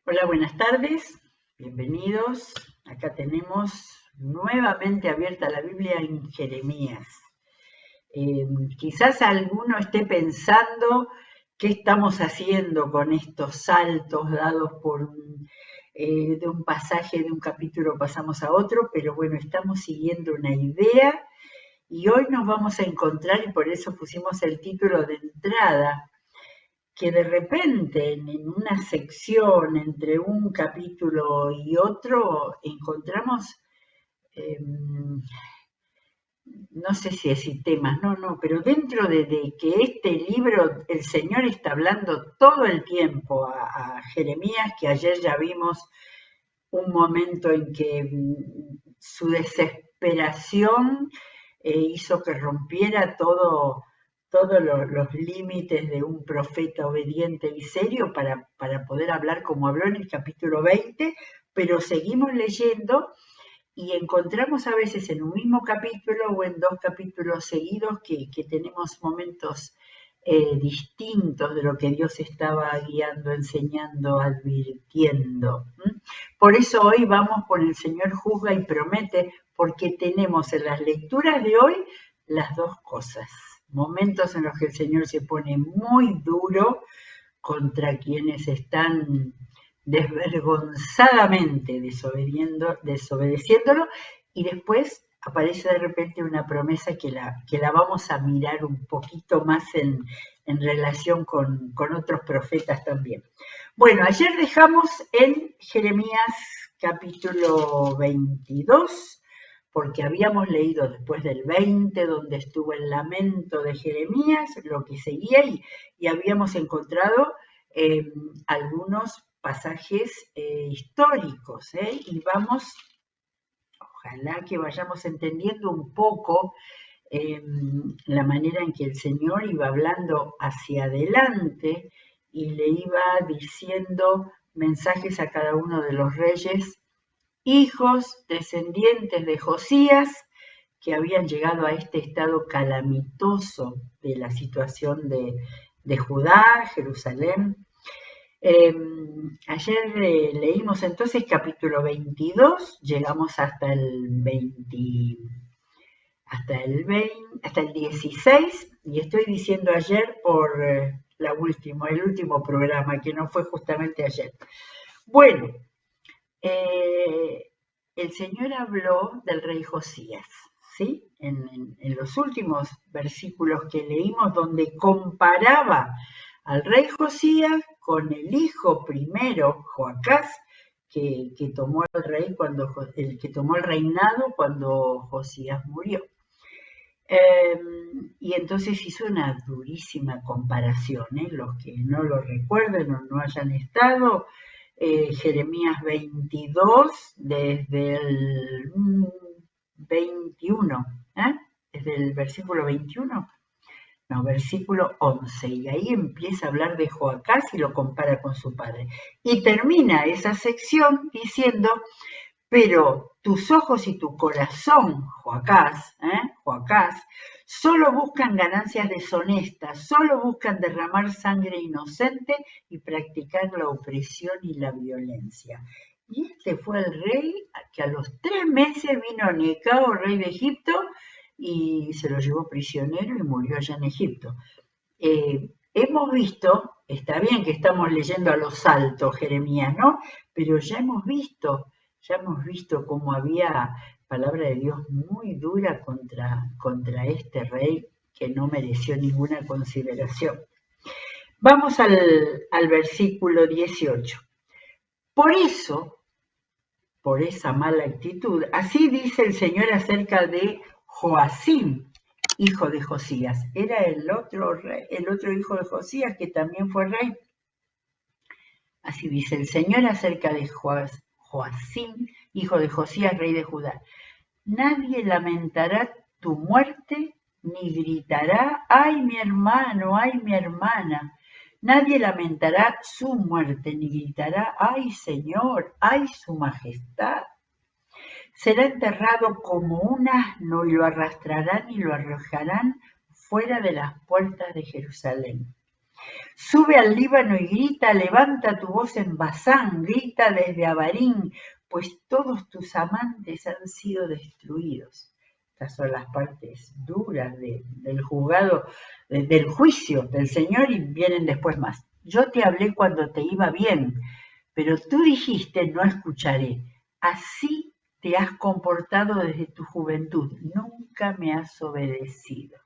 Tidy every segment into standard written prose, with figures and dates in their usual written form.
Hola, buenas tardes, bienvenidos. Acá tenemos nuevamente abierta la Biblia en Jeremías. Quizás alguno esté pensando qué estamos haciendo con estos saltos dados de un pasaje de un capítulo pasamos a otro, pero bueno, estamos siguiendo una idea y hoy nos vamos a encontrar, y por eso pusimos el título de entrada, que de repente en una sección entre un capítulo y otro encontramos, eh, no sé si decir temas, no, pero dentro de que este libro, el Señor está hablando todo el tiempo a Jeremías, que ayer ya vimos un momento en que su desesperación hizo que rompiera todos los límites de un profeta obediente y serio para poder hablar como habló en el capítulo 20, pero seguimos leyendo y encontramos a veces en un mismo capítulo o en dos capítulos seguidos que tenemos momentos distintos de lo que Dios estaba guiando, enseñando, advirtiendo. Por eso hoy vamos con el Señor juzga y promete, porque tenemos en las lecturas de hoy las dos cosas. Momentos en los que el Señor se pone muy duro contra quienes están desvergonzadamente desobedeciéndolo, y después aparece de repente una promesa que la vamos a mirar un poquito más en relación con otros profetas también. Bueno, ayer dejamos en Jeremías capítulo 22, porque habíamos leído después del 20, donde estuvo el lamento de Jeremías, lo que seguía, y habíamos encontrado eh, algunos pasajes históricos, y vamos, ojalá que vayamos entendiendo un poco la manera en que el Señor iba hablando hacia adelante y le iba diciendo mensajes a cada uno de los reyes, hijos, descendientes de Josías, que habían llegado a este estado calamitoso de la situación de Judá, Jerusalén. Ayer leímos entonces capítulo 22, llegamos hasta el 16, y estoy diciendo ayer por el último programa, que no fue justamente ayer. Bueno, el Señor habló del rey Josías, ¿sí? En los últimos versículos que leímos, donde comparaba al rey Josías con el hijo primero, Joacás, que tomó que tomó el reinado cuando Josías murió. Y entonces hizo una durísima comparación, los que no lo recuerden o no hayan estado, Jeremías 22, desde el 21, desde el versículo 21, no, versículo 11, y ahí empieza a hablar de Joacás y lo compara con su padre. Y termina esa sección diciendo, pero tus ojos y tu corazón, Joacás, solo buscan ganancias deshonestas, solo buscan derramar sangre inocente y practicar la opresión y la violencia. Y este fue el rey que a los 3 meses vino Necao, rey de Egipto, y se lo llevó prisionero y murió allá en Egipto. Hemos visto, está bien que estamos leyendo a los saltos, Jeremías, ¿no? Pero ya hemos visto cómo había palabra de Dios muy dura contra este rey que no mereció ninguna consideración. Vamos al versículo 18. Por eso, por esa mala actitud, así dice el Señor acerca de Joacim, hijo de Josías. Era el otro hijo de Josías que también fue rey. Así dice el Señor acerca de Joacim, hijo de Josías, rey de Judá. Nadie lamentará tu muerte, ni gritará, ay mi hermano, ay mi hermana. Nadie lamentará su muerte, ni gritará, ay Señor, ay su majestad. Será enterrado como un asno y lo arrastrarán y lo arrojarán fuera de las puertas de Jerusalén. Sube al Líbano y grita, levanta tu voz en Basán, grita desde Abarín, pues todos tus amantes han sido destruidos. Estas son las partes duras del juzgado, del juicio del Señor, y vienen después más. Yo te hablé cuando te iba bien, pero tú dijiste, no escucharé. Así te has comportado desde tu juventud, nunca me has obedecido.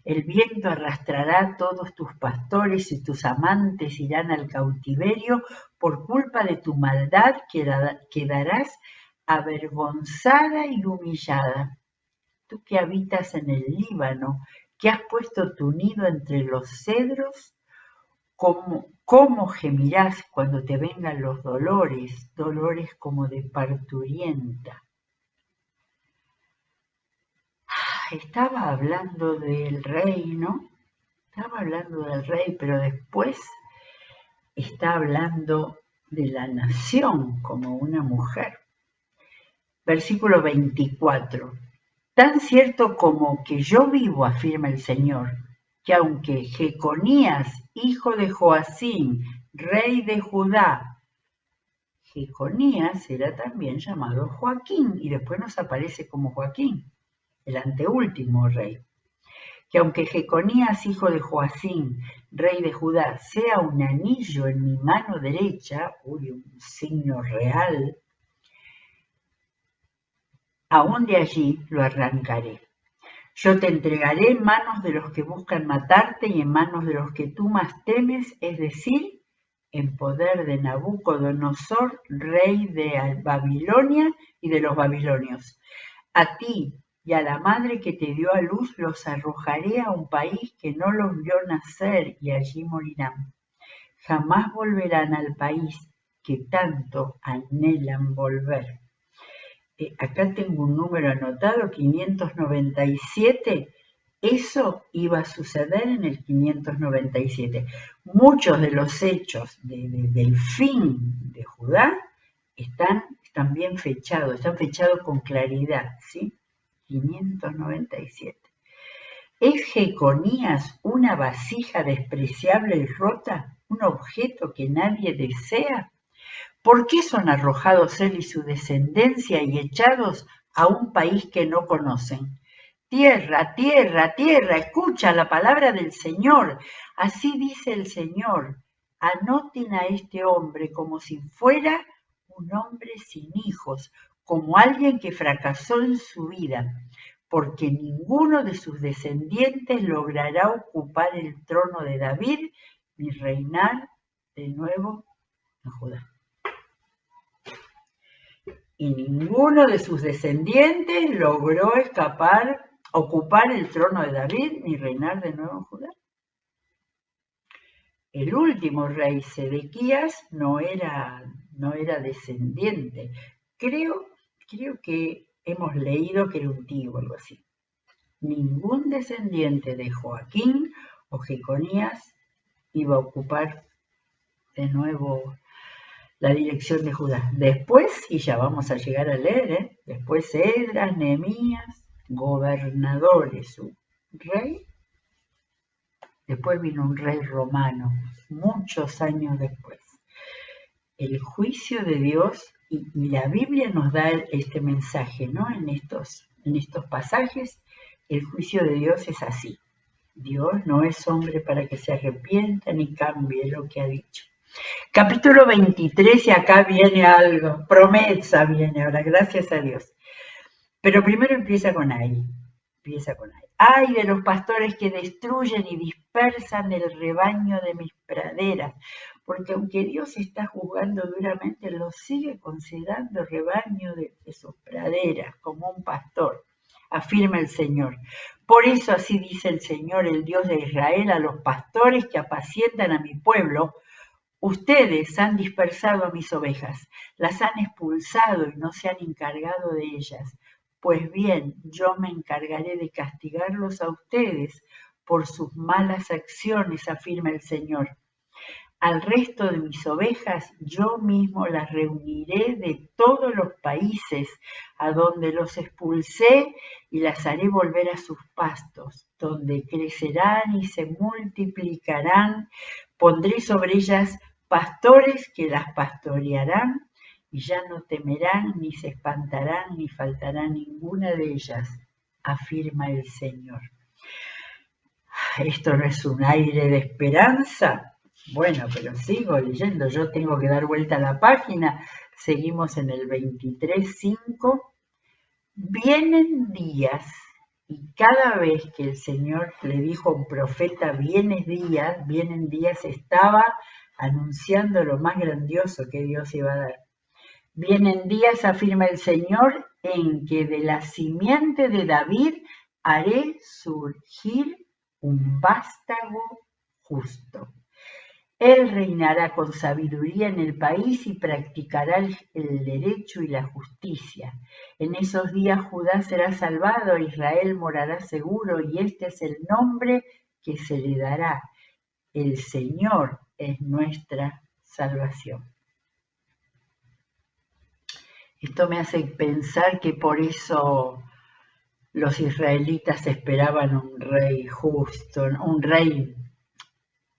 El viento arrastrará todos tus pastores y tus amantes irán al cautiverio. Por culpa de tu maldad quedarás avergonzada y humillada. Tú que habitas en el Líbano, que has puesto tu nido entre los cedros, ¿cómo gemirás cuando te vengan los dolores, dolores como de parturienta? Estaba hablando del rey, ¿no? Estaba hablando del rey, pero después está hablando de la nación como una mujer. Versículo 24. Tan cierto como que yo vivo, afirma el Señor, que aunque Jeconías, hijo de Joacim, rey de Judá, Jeconías era también llamado Joaquín, y después nos aparece como Joaquín, el anteúltimo rey. Que aunque Jeconías, hijo de Joacim, rey de Judá, sea un anillo en mi mano derecha, un signo real, aún de allí lo arrancaré. Yo te entregaré en manos de los que buscan matarte y en manos de los que tú más temes, es decir, en poder de Nabucodonosor, rey de Babilonia y de los babilonios. A ti y a la madre que te dio a luz los arrojaré a un país que no los vio nacer y allí morirán. Jamás volverán al país que tanto anhelan volver. Acá tengo un número anotado, 597. Eso iba a suceder en el 597. Muchos de los hechos del fin de Judá están bien fechados, están fechados con claridad, ¿sí? 597. ¿Es Jeconías una vasija despreciable y rota, un objeto que nadie desea? ¿Por qué son arrojados él y su descendencia y echados a un país que no conocen? Tierra, tierra, tierra, escucha la palabra del Señor. Así dice el Señor. Anoten a este hombre como si fuera un hombre sin hijos, como alguien que fracasó en su vida, porque ninguno de sus descendientes logrará ocupar el trono de David ni reinar de nuevo en Judá. Y ninguno de sus descendientes logró ocupar el trono de David ni reinar de nuevo en Judá. El último rey Sedequías no era descendiente. Creo que hemos leído que era un tío o algo así. Ningún descendiente de Joaquín o Jeconías iba a ocupar de nuevo la dirección de Judá. Después, y ya vamos a llegar a leer, después Esdras, Nehemías, gobernadores, un rey. Después vino un rey romano, muchos años después. El juicio de Dios, y la Biblia nos da este mensaje, ¿no? En estos pasajes, el juicio de Dios es así. Dios no es hombre para que se arrepienta ni cambie lo que ha dicho. Capítulo 23, y acá viene algo, promesa viene ahora, gracias a Dios. Pero primero empieza con ahí. Ay de los pastores que destruyen y dispersan el rebaño de mis praderas, porque aunque Dios está juzgando duramente, lo sigue considerando rebaño de sus praderas, como un pastor, afirma el Señor. Por eso así dice el Señor, el Dios de Israel, a los pastores que apacientan a mi pueblo: ustedes han dispersado a mis ovejas, las han expulsado y no se han encargado de ellas. Pues bien, yo me encargaré de castigarlos a ustedes por sus malas acciones, afirma el Señor. Al resto de mis ovejas yo mismo las reuniré de todos los países a donde los expulsé y las haré volver a sus pastos, donde crecerán y se multiplicarán. Pondré sobre ellas pastores que las pastorearán y ya no temerán, ni se espantarán, ni faltará ninguna de ellas, afirma el Señor. ¿Esto no es un aire de esperanza? Bueno, pero sigo leyendo, yo tengo que dar vuelta a la página. Seguimos en el 23:5. Vienen días, y cada vez que el Señor le dijo a un profeta, vienen días, estaba anunciando lo más grandioso que Dios iba a dar. Vienen días, afirma el Señor, en que de la simiente de David haré surgir un vástago justo. Él reinará con sabiduría en el país y practicará el derecho y la justicia. En esos días Judá será salvado, Israel morará seguro, y este es el nombre que se le dará. El Señor es nuestra salvación. Esto me hace pensar que por eso los israelitas esperaban un rey justo, un rey,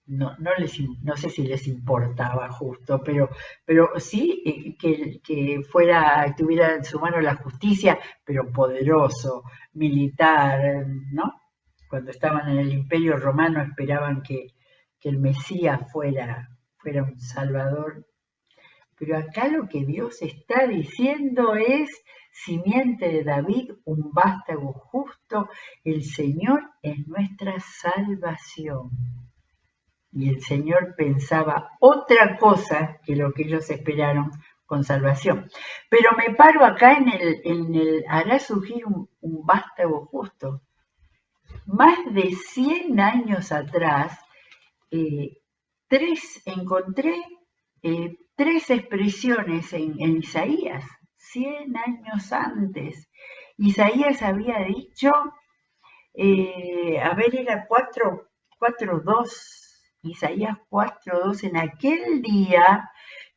no sé si les importaba justo, pero sí que tuviera en su mano la justicia, pero poderoso, militar, ¿no? Cuando estaban en el Imperio Romano esperaban que el Mesías fuera un salvador. Pero acá lo que Dios está diciendo es: simiente de David, un vástago justo, el Señor es nuestra salvación. Y el Señor pensaba otra cosa que lo que ellos esperaron con salvación. Pero me paro acá en el hará surgir un vástago justo. Más de 100 años atrás, encontré tres expresiones en Isaías, 100 años antes. Isaías había dicho, era 4:2, Isaías 4:2, en aquel día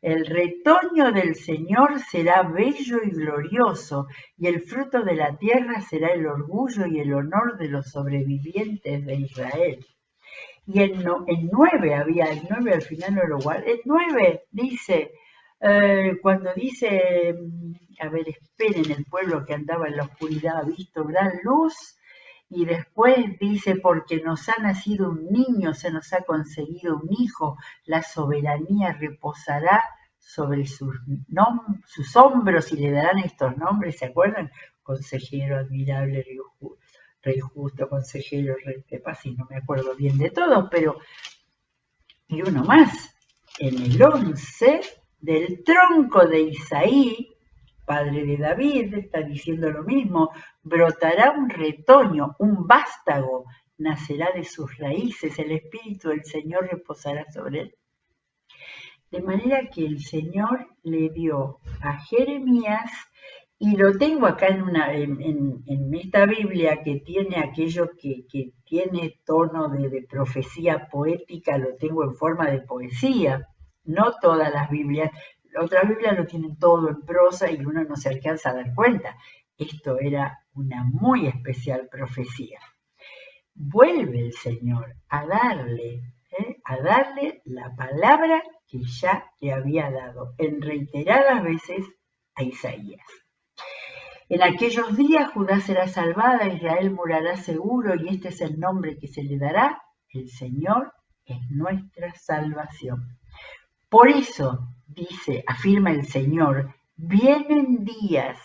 el retoño del Señor será bello y glorioso, y el fruto de la tierra será el orgullo y el honor de los sobrevivientes de Israel. Y el 9 el 9 al final no lo guardé, el 9 dice, cuando dice, esperen, el pueblo que andaba en la oscuridad ha visto gran luz, y después dice, porque nos ha nacido un niño, se nos ha conseguido un hijo, la soberanía reposará sobre sus hombros y le darán estos nombres, ¿se acuerdan? Consejero, admirable, Rey justo, consejero, rey de paz, y no me acuerdo bien de todos, pero y uno más, en el 11, del tronco de Isaí, padre de David, está diciendo lo mismo, brotará un retoño, un vástago, nacerá de sus raíces, el Espíritu del Señor reposará sobre él. De manera que el Señor le dio a Jeremías, y lo tengo acá en esta Biblia que tiene aquello que tiene tono de profecía poética, lo tengo en forma de poesía. No todas las Biblias, otras Biblias lo tienen todo en prosa y uno no se alcanza a dar cuenta. Esto era una muy especial profecía. Vuelve el Señor a darle la palabra que ya le había dado en reiteradas veces a Isaías. En aquellos días Judá será salvada, Israel morará seguro, y este es el nombre que se le dará: el Señor es nuestra salvación. Por eso, afirma el Señor, vienen días,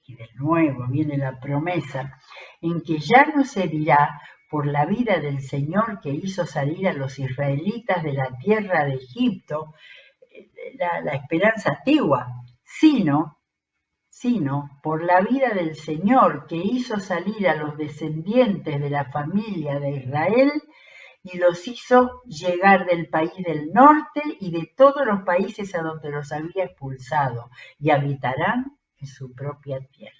y de nuevo viene la promesa, en que ya no se dirá, por la vida del Señor que hizo salir a los israelitas de la tierra de Egipto, la esperanza antigua, sino por la vida del Señor que hizo salir a los descendientes de la familia de Israel y los hizo llegar del país del norte y de todos los países a donde los había expulsado, y habitarán en su propia tierra.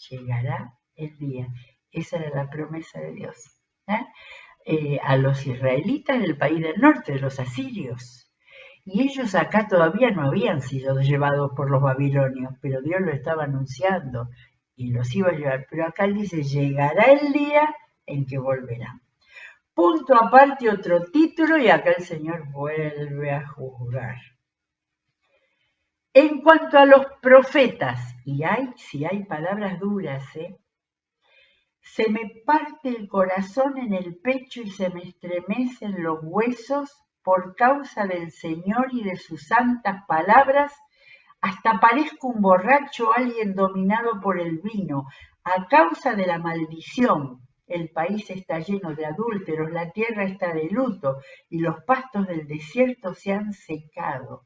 Llegará el día. Esa era la promesa de Dios. A los israelitas del país del norte, de los asirios. Y ellos acá todavía no habían sido llevados por los babilonios, pero Dios lo estaba anunciando y los iba a llevar. Pero acá dice, llegará el día en que volverán. Punto aparte, otro título, y acá el Señor vuelve a juzgar. En cuanto a los profetas, y si hay palabras duras, se me parte el corazón en el pecho y se me estremecen los huesos por causa del Señor y de sus santas palabras. Hasta parezco un borracho, alguien dominado por el vino, a causa de la maldición. El país está lleno de adúlteros, la tierra está de luto y los pastos del desierto se han secado.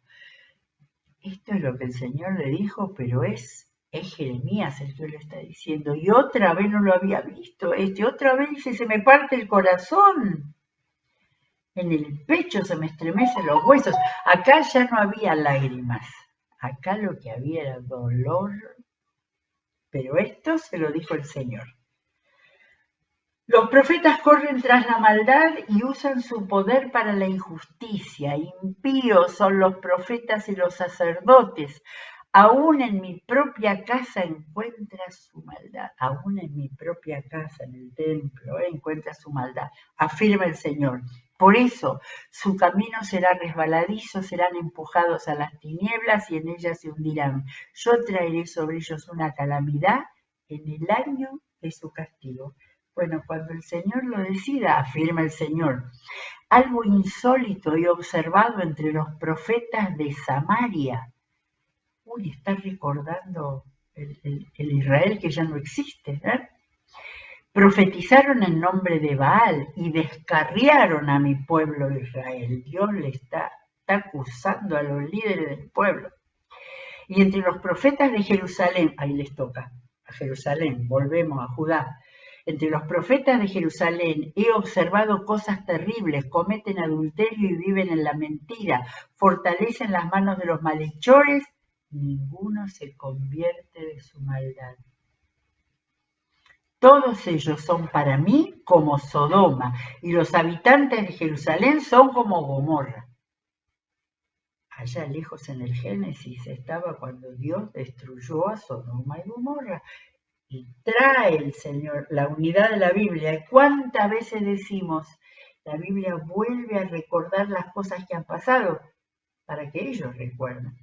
Esto es lo que el Señor le dijo, pero es Jeremías el que lo está diciendo. Y otra vez no lo había visto. Otra vez dice, se me parte el corazón. En el pecho se me estremecen los huesos. Acá ya no había lágrimas. Acá lo que había era dolor. Pero esto se lo dijo el Señor. Los profetas corren tras la maldad y usan su poder para la injusticia. Impíos son los profetas y los sacerdotes. Aún en mi propia casa encuentra su maldad. Aún en mi propia casa, en el templo, encuentra su maldad, afirma el Señor. Por eso su camino será resbaladizo, serán empujados a las tinieblas y en ellas se hundirán. Yo traeré sobre ellos una calamidad en el año de su castigo. Bueno, cuando el Señor lo decida, afirma el Señor, algo insólito he observado entre los profetas de Samaria. Uy, está recordando el Israel que ya no existe, ¿eh? Profetizaron en nombre de Baal y descarriaron a mi pueblo Israel. Dios le está acusando a los líderes del pueblo. Y entre los profetas de Jerusalén, ahí les toca, a Jerusalén, volvemos a Judá. Entre los profetas de Jerusalén he observado cosas terribles, cometen adulterio y viven en la mentira, fortalecen las manos de los malhechores, ninguno se convierte de su maldad. Todos ellos son para mí como Sodoma, y los habitantes de Jerusalén son como Gomorra. Allá lejos en el Génesis estaba cuando Dios destruyó a Sodoma y Gomorra. Y trae el Señor la unidad de la Biblia. ¿Y cuántas veces decimos, la Biblia vuelve a recordar las cosas que han pasado para que ellos recuerden?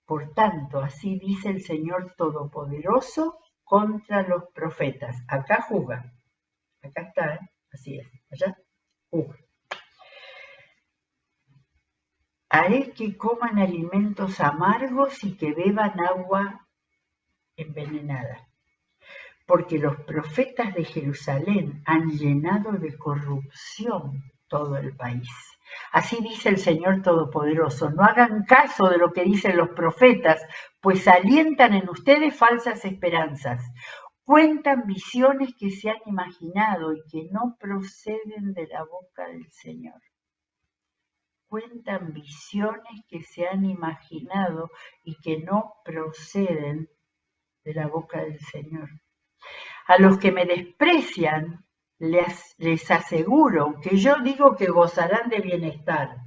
Por tanto, así dice el Señor Todopoderoso contra los profetas. Acá juzga. Acá está, así es. Allá juzga. Haré que coman alimentos amargos y que beban agua envenenada. Porque los profetas de Jerusalén han llenado de corrupción todo el país. Así dice el Señor Todopoderoso, no hagan caso de lo que dicen los profetas, pues alientan en ustedes falsas esperanzas. Cuentan visiones que se han imaginado y que no proceden de la boca del Señor. Cuentan visiones que se han imaginado y que no proceden de la boca del Señor. A los que me desprecian, les aseguro que yo digo que gozarán de bienestar.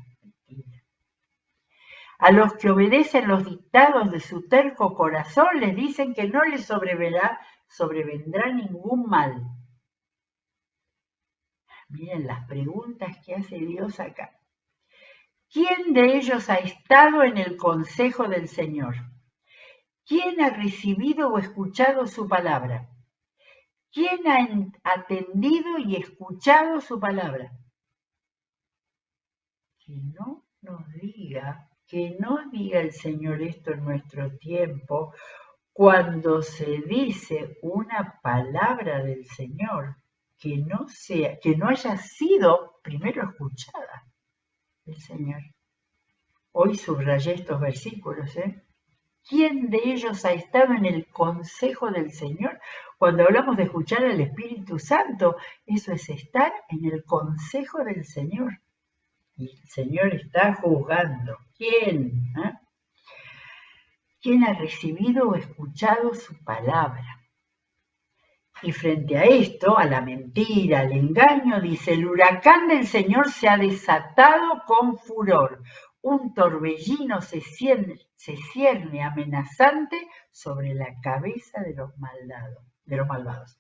A los que obedecen los dictados de su terco corazón, les dicen que no les sobrevendrá ningún mal. Miren las preguntas que hace Dios acá. ¿Quién de ellos ha estado en el consejo del Señor? ¿Quién ha recibido o escuchado su palabra? ¿Quién ha atendido y escuchado su palabra? Que no diga el Señor esto en nuestro tiempo, cuando se dice una palabra del Señor que no haya sido primero escuchada del Señor. Hoy subrayé estos versículos, ¿Quién de ellos ha estado en el consejo del Señor? Cuando hablamos de escuchar al Espíritu Santo, eso es estar en el consejo del Señor. Y el Señor está juzgando. ¿Quién? ¿Quién ha recibido o escuchado su palabra? Y frente a esto, a la mentira, al engaño, dice, el huracán del Señor se ha desatado con furor. un torbellino se cierne amenazante sobre la cabeza de los malvados.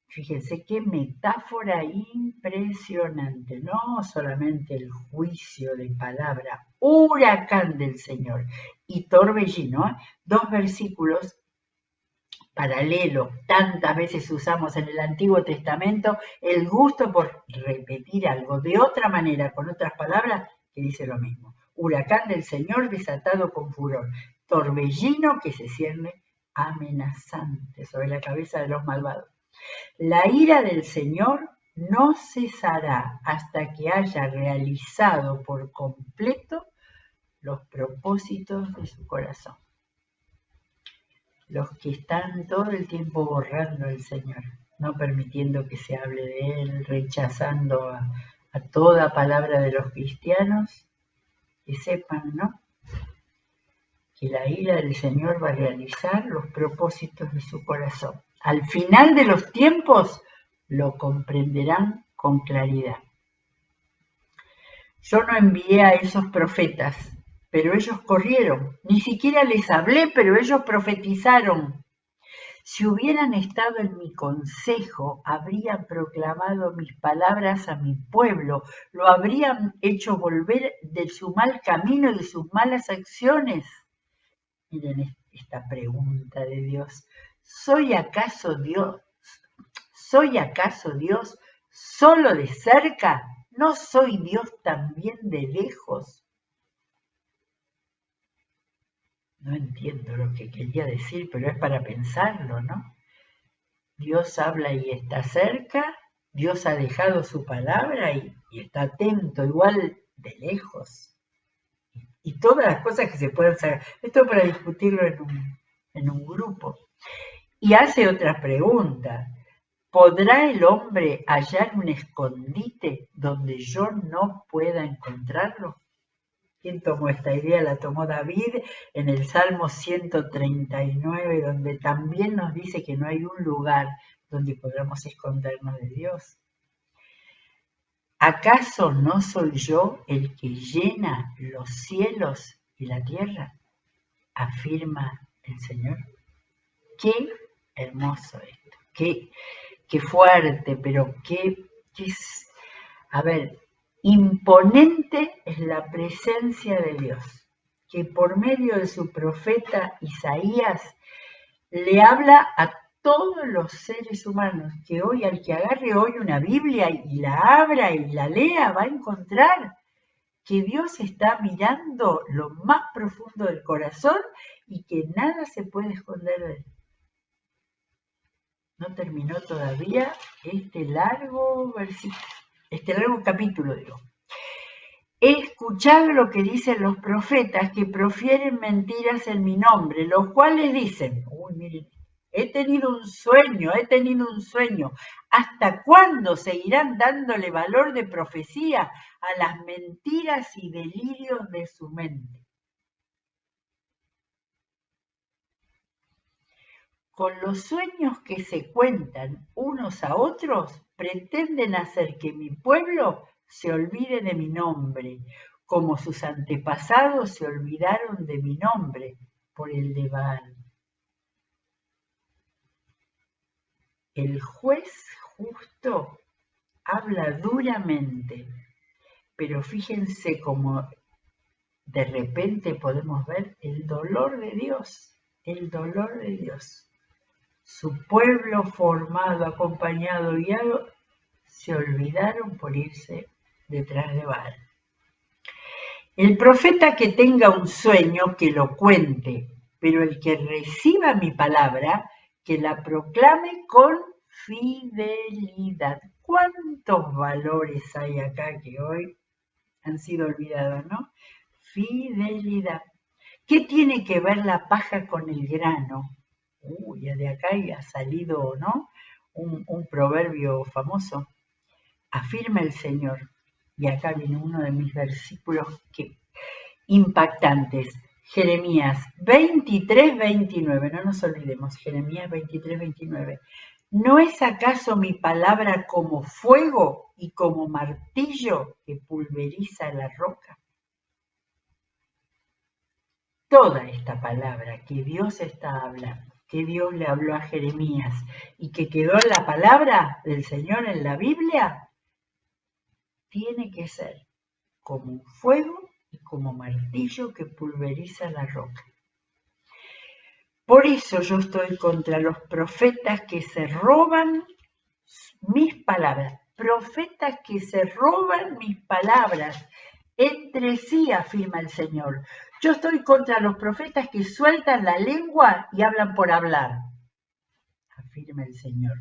Fíjense qué metáfora impresionante, no solamente el juicio de palabra, huracán del Señor y torbellino, dos versículos paralelos, tantas veces usamos en el Antiguo Testamento el gusto por repetir algo de otra manera, con otras palabras, que dice lo mismo. Huracán del Señor desatado con furor, torbellino que se cierne amenazante sobre la cabeza de los malvados. La ira del Señor no cesará hasta que haya realizado por completo los propósitos de su corazón. Los que están todo el tiempo borrando al Señor, no permitiendo que se hable de Él, rechazando a toda palabra de los cristianos, que sepan, ¿no?, que la ira del Señor va a realizar los propósitos de su corazón. Al final de los tiempos lo comprenderán con claridad. Yo no envié a esos profetas, pero ellos corrieron. Ni siquiera les hablé, pero ellos profetizaron. Si hubieran estado en mi consejo, habrían proclamado mis palabras a mi pueblo, lo habrían hecho volver de su mal camino y de sus malas acciones. Miren esta pregunta de Dios. ¿Soy acaso Dios? ¿Soy acaso Dios solo de cerca? ¿No soy Dios también de lejos? No entiendo lo que quería decir, pero es para pensarlo, ¿no? Dios habla y está cerca, Dios ha dejado su palabra y está atento, igual de lejos. Y todas las cosas que se pueden saber. Esto es para discutirlo en un grupo. Y hace otra pregunta. ¿Podrá el hombre hallar un escondite donde yo no pueda encontrarlo? ¿Quién tomó esta idea? La tomó David en el Salmo 139, donde también nos dice que no hay un lugar donde podamos escondernos de Dios. ¿Acaso no soy yo el que llena los cielos y la tierra? Afirma el Señor. Qué hermoso esto, qué fuerte, pero a ver, imponente es la presencia de Dios, que por medio de su profeta Isaías le habla a todos los seres humanos, que hoy al que agarre hoy una Biblia y la abra y la lea, va a encontrar que Dios está mirando lo más profundo del corazón y que nada se puede esconder de él. No terminó todavía este largo capítulo, digo. He escuchado lo que dicen los profetas que profieren mentiras en mi nombre, los cuales dicen, miren, he tenido un sueño. ¿Hasta cuándo seguirán dándole valor de profecía a las mentiras y delirios de su mente? Con los sueños que se cuentan unos a otros, pretenden hacer que mi pueblo se olvide de mi nombre, como sus antepasados se olvidaron de mi nombre por el de Baal. El juez justo habla duramente, pero fíjense cómo de repente podemos ver el dolor de Dios. Su pueblo formado, acompañado, guiado, se olvidaron por irse detrás de Baal. El profeta que tenga un sueño, que lo cuente, pero el que reciba mi palabra, que la proclame con fidelidad. ¿Cuántos valores hay acá que hoy han sido olvidados, no? Fidelidad. ¿Qué tiene que ver la paja con el grano? De acá ha salido, ¿no?, un proverbio famoso. Afirma el Señor. Y acá viene uno de mis versículos impactantes. Jeremías 23, 29. No nos olvidemos. Jeremías 23, 29. ¿No es acaso mi palabra como fuego y como martillo que pulveriza la roca? toda esta palabra que Dios está hablando, que Dios le habló a Jeremías y que quedó en la palabra del Señor en la Biblia, tiene que ser como un fuego y como martillo que pulveriza la roca. Por eso yo estoy contra los profetas que se roban mis palabras, profetas que se roban mis palabras entre sí, afirma el Señor. Yo estoy contra los profetas que sueltan la lengua y hablan por hablar, afirma el Señor.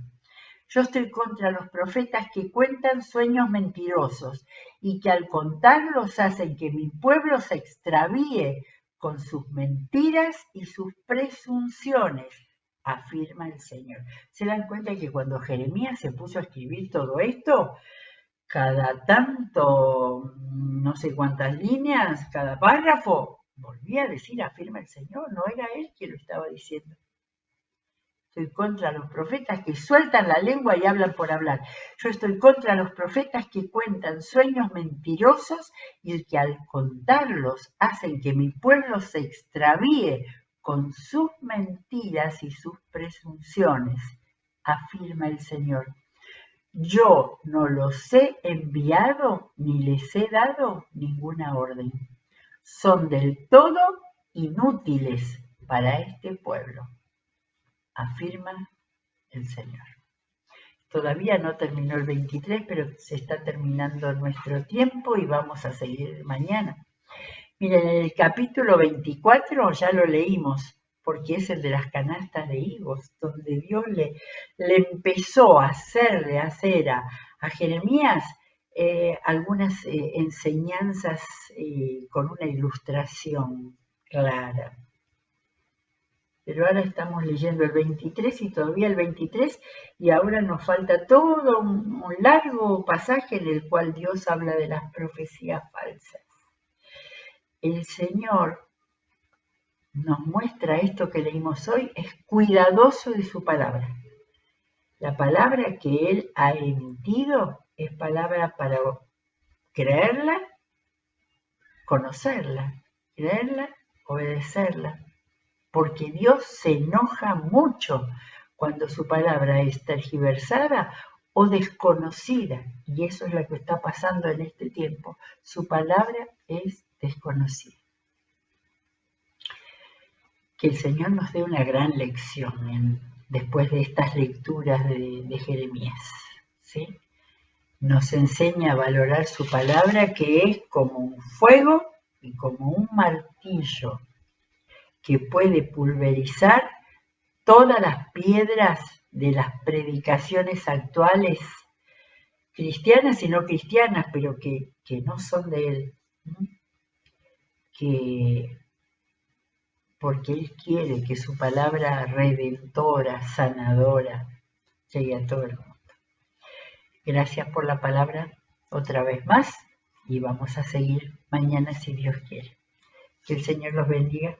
Yo estoy contra los profetas que cuentan sueños mentirosos y que al contarlos hacen que mi pueblo se extravíe con sus mentiras y sus presunciones, afirma el Señor. ¿Se dan cuenta que cuando Jeremías se puso a escribir todo esto, cada tanto, no sé cuántas líneas, cada párrafo, volvía a decir, afirma el Señor, no era él quien lo estaba diciendo? Estoy contra los profetas que sueltan la lengua y hablan por hablar. Yo estoy contra los profetas que cuentan sueños mentirosos y que al contarlos hacen que mi pueblo se extravíe con sus mentiras y sus presunciones, afirma el Señor. Yo no los he enviado ni les he dado ninguna orden. Son del todo inútiles para este pueblo, afirma el Señor. Todavía no terminó el 23, pero se está terminando nuestro tiempo y vamos a seguir mañana. Miren, en el capítulo 24 ya lo leímos, porque es el de las canastas de higos, donde Dios le empezó a hacer a Jeremías algunas enseñanzas con una ilustración clara. Pero ahora estamos leyendo el 23 y todavía el 23 y ahora nos falta todo un largo pasaje en el cual Dios habla de las profecías falsas. El Señor nos muestra esto que leímos hoy, es cuidadoso de su palabra. La palabra que Él ha emitido es palabra para creerla, conocerla, obedecerla. Porque Dios se enoja mucho cuando su palabra es tergiversada o desconocida. Y eso es lo que está pasando en este tiempo. Su palabra es desconocida. Que el Señor nos dé una gran lección después de estas lecturas de Jeremías, ¿sí? Nos enseña a valorar su palabra, que es como un fuego y como un martillo que puede pulverizar todas las piedras de las predicaciones actuales, cristianas y no cristianas, pero que no son de Él, que porque Él quiere que su palabra redentora, sanadora, llegue a todo el mundo. Gracias por la palabra otra vez más y vamos a seguir mañana si Dios quiere. Que el Señor los bendiga.